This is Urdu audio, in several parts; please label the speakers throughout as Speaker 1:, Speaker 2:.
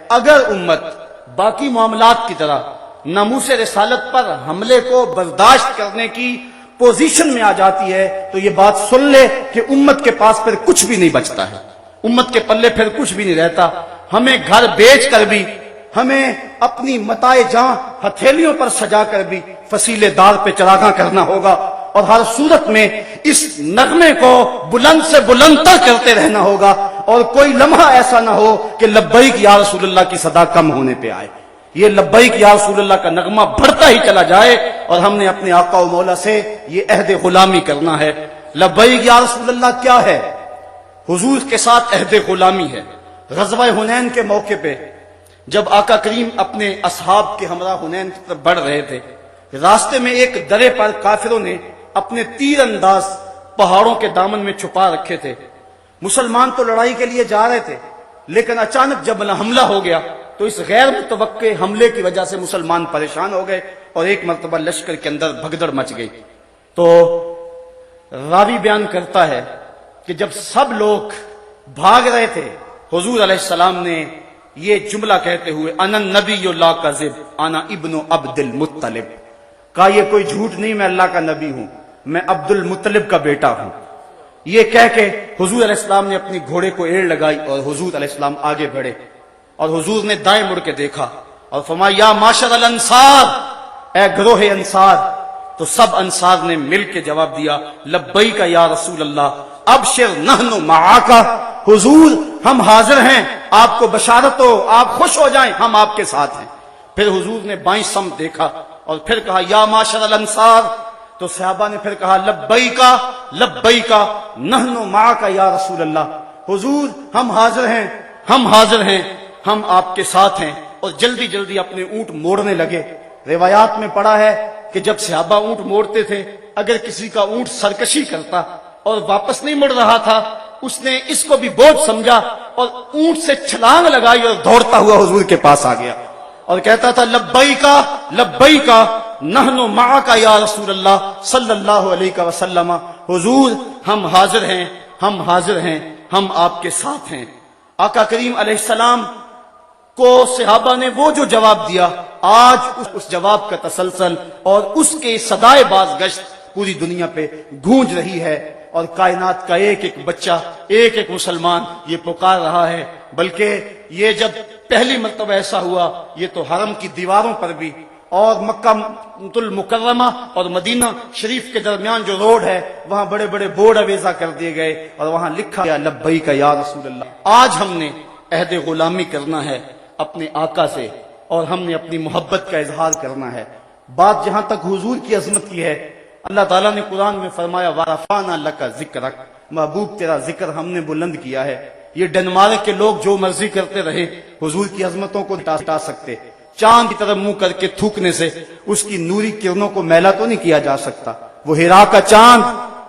Speaker 1: اگر امت باقی معاملات کی طرح ناموس رسالت پر حملے کو برداشت کرنے کی پوزیشن میں آ جاتی ہے تو یہ بات سن لے کہ امت کے پاس پھر کچھ بھی نہیں بچتا ہے، امت کے پلے پھر کچھ بھی نہیں رہتا۔ ہمیں گھر بیچ کر بھی، ہمیں اپنی متاع جاں ہتھیلیوں پر سجا کر بھی فصیلے دار پہ چراغاں کرنا ہوگا، اور ہر صورت میں اس نغمے کو بلند سے بلند تر کرتے رہنا ہوگا، اور کوئی لمحہ ایسا نہ ہو کہ لبیک یا رسول اللہ کی صدا کم ہونے پہ آئے۔ یہ لبیک یا رسول اللہ کا نغمہ بڑھتا ہی چلا جائے، اور ہم نے اپنے آقا و مولا سے یہ عہد غلامی کرنا ہے۔ لبیک یا رسول اللہ کیا ہے؟ حضور کے ساتھ عہد غلامی ہے۔ غزوہ حنین کے موقع پہ جب آقا کریم اپنے اصحاب کے ہمراہ حنین کی طرف بڑھ رہے تھے، راستے میں ایک درے پر کافروں نے اپنے تیر انداز پہاڑوں کے دامن میں چھپا رکھے تھے۔ مسلمان تو لڑائی کے لیے جا رہے تھے، لیکن اچانک جب حملہ ہو گیا تو اس غیر متوقع حملے کی وجہ سے مسلمان پریشان ہو گئے، اور ایک مرتبہ لشکر کے اندر بھگدڑ مچ گئی۔ تو راوی بیان کرتا ہے کہ جب سب لوگ بھاگ رہے تھے، حضور علیہ السلام نے یہ جملہ کہتے ہوئے انا النبی لا کذب انا ابن عبد المطلب کہا، یہ کوئی جھوٹ نہیں، میں اللہ کا نبی ہوں، میں عبد المطلب کا بیٹا ہوں۔ یہ کہہ کے حضور علیہ السلام نے اپنی گھوڑے کو ایڑ لگائی اور حضور علیہ السلام آگے بڑھے، اور حضور نے دائیں مڑ کے دیکھا اور فرمایا یا معاشر الانصار، اے گروہ انصار۔ تو سب انصار نے مل کے جواب دیا لبیک یا رسول اللہ ابشر نحن معاک، حضور ہم حاضر ہیں، آپ کو بشارت ہو، آپ خوش ہو جائیں، ہم آپ کے ساتھ ہیں۔ پھر حضور نے بائیں سمت دیکھا اور پھر کہا یا معاشر الانصار، تو صحابہ نے پھر کہا لبیک لبیک نحن معاک یا رسول اللہ، حضور ہم حاضر ہیں، ہم حاضر ہیں، ہم آپ کے ساتھ ہیں۔ اور جلدی جلدی اپنے اونٹ موڑنے لگے۔ روایات میں پڑھا ہے کہ جب صحابہ اونٹ موڑتے تھے، اگر کسی کا اونٹ سرکشی کرتا اور واپس نہیں مڑ رہا تھا، اس نے اس کو بھی بوجھ سمجھا اور اونٹ سے چھلانگ لگائی اور دوڑتا ہوا حضور کے پاس آ گیا اور کہتا تھا لبیک لبیک نحن معک یا رسول اللہ صلی اللہ علیہ وسلم، حضور ہم حاضر ہیں، ہم حاضر ہیں، ہم آپ کے ساتھ ہیں۔ آقا کریم علیہ السلام کو صحابہ نے وہ جو جواب دیا، آج اس جواب کا تسلسل اور اس کے صدائے بازگشت پوری دنیا پہ گونج رہی ہے، اور کائنات کا ایک ایک بچہ، ایک ایک مسلمان یہ پکار رہا ہے۔ بلکہ یہ جب پہلی مرتبہ ایسا ہوا، یہ تو حرم کی دیواروں پر بھی اور مکہ المکرمہ اور مدینہ شریف کے درمیان جو روڈ ہے وہاں بڑے بڑے بورڈ اویزا کر دیے گئے اور وہاں لکھا گیا لبیک یا رسول اللہ۔ آج ہم نے عہد غلامی کرنا ہے اپنے آقا سے، اور ہم نے اپنی محبت کا اظہار کرنا ہے۔ بات جہاں تک حضور کی عظمت کی ہے، اللہ تعالیٰ نے قرآن میں فرمایا وَرَفَعْنَا لَكَ ذِكْرَكَ، محبوب تیرا ذکر ہم نے بلند کیا ہے۔ یہ ڈنمارک کے لوگ جو مرضی کرتے رہے، حضور کی عظمتوں کو ہٹا سکتے، چاند کی طرف منہ کر کے تھوکنے سے اس کی نوری کرنوں کو میلا تو نہیں کیا جا سکتا۔ وہ ہیرا کا چاند،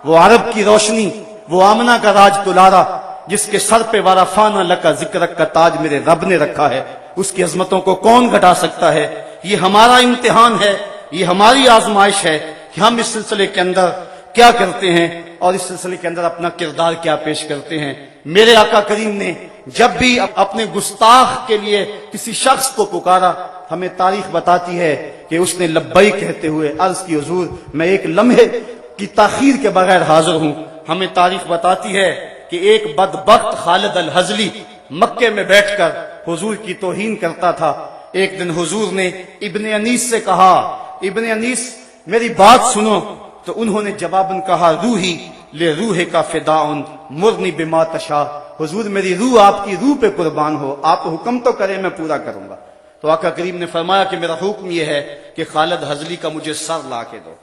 Speaker 1: وہ عرب کی روشنی، وہ آمنہ کا راج دلارا، جس کے سر پہ وَرَفَعْنَا لَكَ ذِكْرَكَ کا تاج میرے رب نے رکھا ہے، اس کی عظمتوں کو کون گھٹا سکتا ہے؟ یہ ہمارا امتحان ہے، یہ ہماری آزمائش ہے کہ ہم اس سلسلے کے اندر کیا کرتے ہیں اور اس سلسلے کے اندر اپنا کردار کیا پیش کرتے ہیں۔ میرے آقا کریم نے جب بھی اپنے گستاخ کے لیے کسی شخص کو پکارا، ہمیں تاریخ بتاتی ہے کہ اس نے لبیک کہتے ہوئے عرض کی حضور میں ایک لمحے کی تاخیر کے بغیر حاضر ہوں۔ ہمیں تاریخ بتاتی ہے کہ ایک بدبخت خالد الحزلی مکے میں بیٹھ کر حضور کی توہین کرتا تھا۔ ایک دن حضور نے ابن انیس سے کہا ابن انیس میری بات سنو، تو انہوں نے جواباً کہا روحی لے روح کا فداؤن مرنی بما تشاء، حضور میری روح آپ کی روح پہ قربان ہو، آپ حکم تو کریں میں پورا کروں گا۔ تو آقا کریم نے فرمایا کہ میرا حکم یہ ہے کہ خالد حزلی کا مجھے سر لا کے دو۔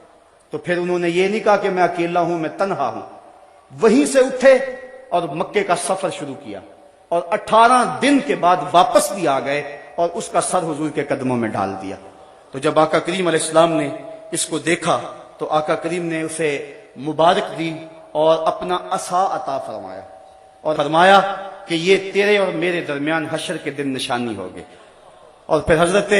Speaker 1: تو پھر انہوں نے یہ نہیں کہا کہ میں اکیلا ہوں، میں تنہا ہوں، وہیں سے اٹھے اور مکے کا سفر شروع کیا، اور 18 دن کے بعد واپس بھی آ گئے اور اس کا سر حضور کے قدموں میں ڈال دیا۔ تو جب آقا کریم علیہ السلام نے اس کو دیکھا تو آقا کریم نے اسے مبارک دی اور اپنا عصا عطا فرمایا اور فرمایا کہ یہ تیرے اور میرے درمیان حشر کے دن نشانی ہوگی۔ اور پھر حضرت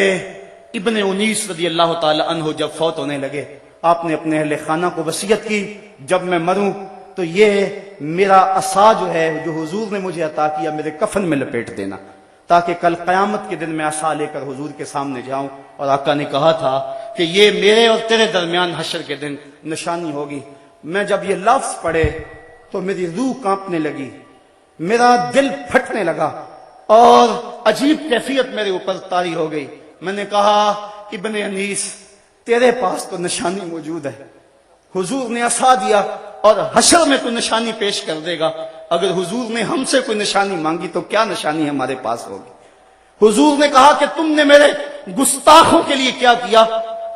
Speaker 1: ابن انیس رضی اللہ تعالی عنہ جب فوت ہونے لگے، آپ نے اپنے اہل خانہ کو وصیت کی جب میں مروں تو یہ میرا عصا جو ہے جو حضور نے مجھے عطا کیا میرے کفن میں لپیٹ دینا۔ تاکہ کل قیامت کے دن میں عصا لے کر حضور کے سامنے جاؤں. اور آقا نے کہا تھا کہ یہ میرے اور تیرے درمیان حشر کے دن نشانی ہوگی. میں جب یہ لفظ پڑھے تو میری روح کانپنے لگی، میرا دل پھٹنے لگا اور عجیب کیفیت میرے اوپر طاری ہو گئی. میں نے کہا ابن انیس تیرے پاس تو نشانی موجود ہے، حضور نے عصا دیا اور حشر میں تو نشانی پیش کر دے گا. اگر حضور نے ہم سے کوئی نشانی مانگی تو کیا نشانی ہمارے پاس ہوگی؟ حضور نے کہا کہ تم نے میرے گستاخوں کے لیے کیا کیا،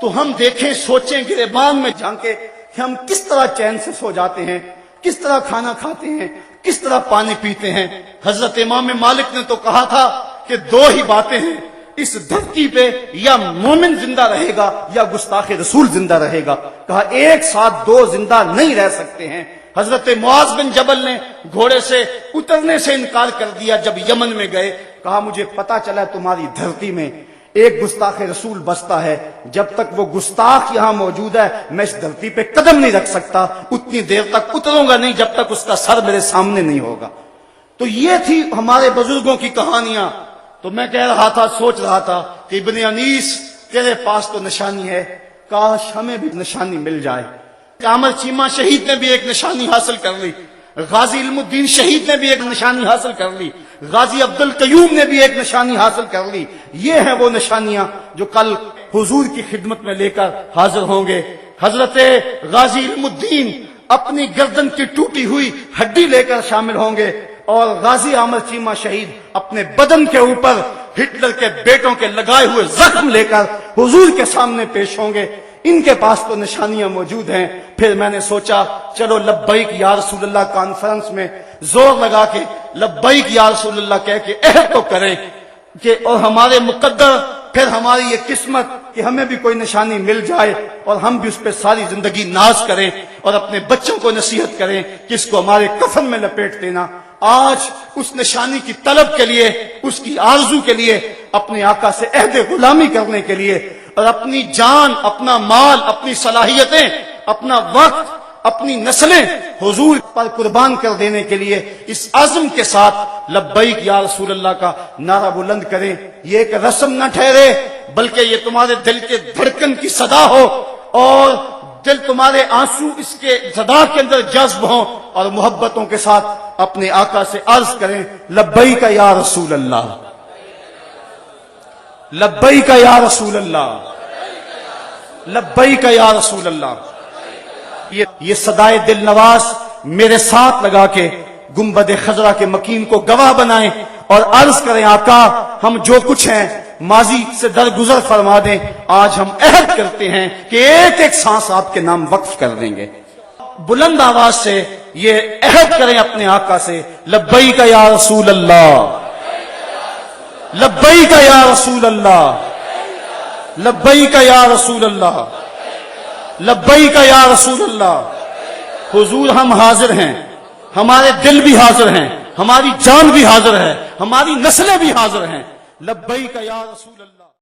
Speaker 1: تو ہم دیکھیں سوچیں گریبان میں جھانکیں کہ ہم کس طرح چین سے سو جاتے ہیں، کس طرح کھانا کھاتے ہیں، کس طرح پانی پیتے ہیں. حضرت امام مالک نے تو کہا تھا کہ دو ہی باتیں ہیں اس دھرتی پہ، یا مومن زندہ رہے گا یا گستاخ رسول زندہ رہے گا. کہا ایک ساتھ دو زندہ نہیں رہ سکتے ہیں. حضرت معاذ بن جبل نے گھوڑے سے اترنے سے انکار کر دیا جب یمن میں گئے. کہا مجھے پتا چلا تمہاری دھرتی میں ایک گستاخ رسول بستا ہے، جب تک وہ گستاخ یہاں موجود ہے میں اس دھرتی پہ قدم نہیں رکھ سکتا، اتنی دیر تک اتروں گا نہیں جب تک اس کا سر میرے سامنے نہیں ہوگا. تو یہ تھی ہمارے بزرگوں کی کہانیاں. تو میں کہہ رہا تھا، سوچ رہا تھا کہ ابن انیس تیرے پاس تو نشانی ہے، کاش ہمیں بھی نشانی مل جائے. عامر چیمہ شہید نے بھی ایک نشانی حاصل کر لی، غازی علم الدین شہید نے بھی ایک نشانی حاصل کر لی، غازی عبد القیوم نے بھی ایک نشانی حاصل کر لی. یہ ہیں وہ نشانیاں جو کل حضور کی خدمت میں لے کر حاضر ہوں گے. حضرت غازی علم الدین اپنی گردن کی ٹوٹی ہوئی ہڈی لے کر شامل ہوں گے، اور غازی عامر چیمہ شہید اپنے بدن کے اوپر ہٹلر کے بیٹوں کے لگائے ہوئے زخم لے کر حضور کے سامنے پیش ہوں گے. ان کے پاس تو نشانیاں موجود ہیں. پھر میں نے سوچا چلو لبیک یا رسول اللہ کانفرنس میں زور لگا کے لبیک یا رسول اللہ کہہ کے عہد تو کریں کہ اور ہمارے مقدر، پھر ہماری یہ قسمت کہ ہمیں بھی کوئی نشانی مل جائے اور ہم بھی اس پہ ساری زندگی ناز کریں اور اپنے بچوں کو نصیحت کریں کہ اس کو ہمارے کفن میں لپیٹ دینا. آج اس نشانی کی طلب کے لیے، اس کی آرزو کے لیے، اپنے آقا سے عہد غلامی کرنے کے لیے اور اپنی جان، اپنا مال، اپنی صلاحیتیں، اپنا وقت، اپنی نسلیں حضور پر قربان کر دینے کے لیے اس عزم کے ساتھ لبیک یا رسول اللہ کا نعرہ بلند کریں. یہ ایک رسم نہ ٹھہرے بلکہ یہ تمہارے دل کے دھڑکن کی صدا ہو اور دل تمہارے آنسو اس کے صدا کے اندر جذب ہوں اور محبتوں کے ساتھ اپنے آقا سے عرض کریں لبیک یا رسول اللہ، لبیک یا رسول اللہ، لبیک یا رسول اللہ. یہ صدائے دل نواز میرے ساتھ لگا کے گنبد خضرا کے مکین کو گواہ بنائیں اور عرض کریں آقا ہم جو کچھ ہیں ماضی سے درگزر فرما دیں. آج ہم عہد کرتے ہیں کہ ایک ایک سانس آپ کے نام وقف کر دیں گے. بلند آواز سے یہ عہد کریں اپنے آقا سے لبیک یا رسول اللہ، لبیک یا رسول اللہ، لبیک یا رسول اللہ، لبیک یا رسول اللہ. حضور ہم حاضر ہیں، ہمارے دل بھی حاضر ہیں، ہماری جان بھی حاضر ہے، ہماری نسلیں بھی حاضر ہیں. لبیک یا رسول اللہ.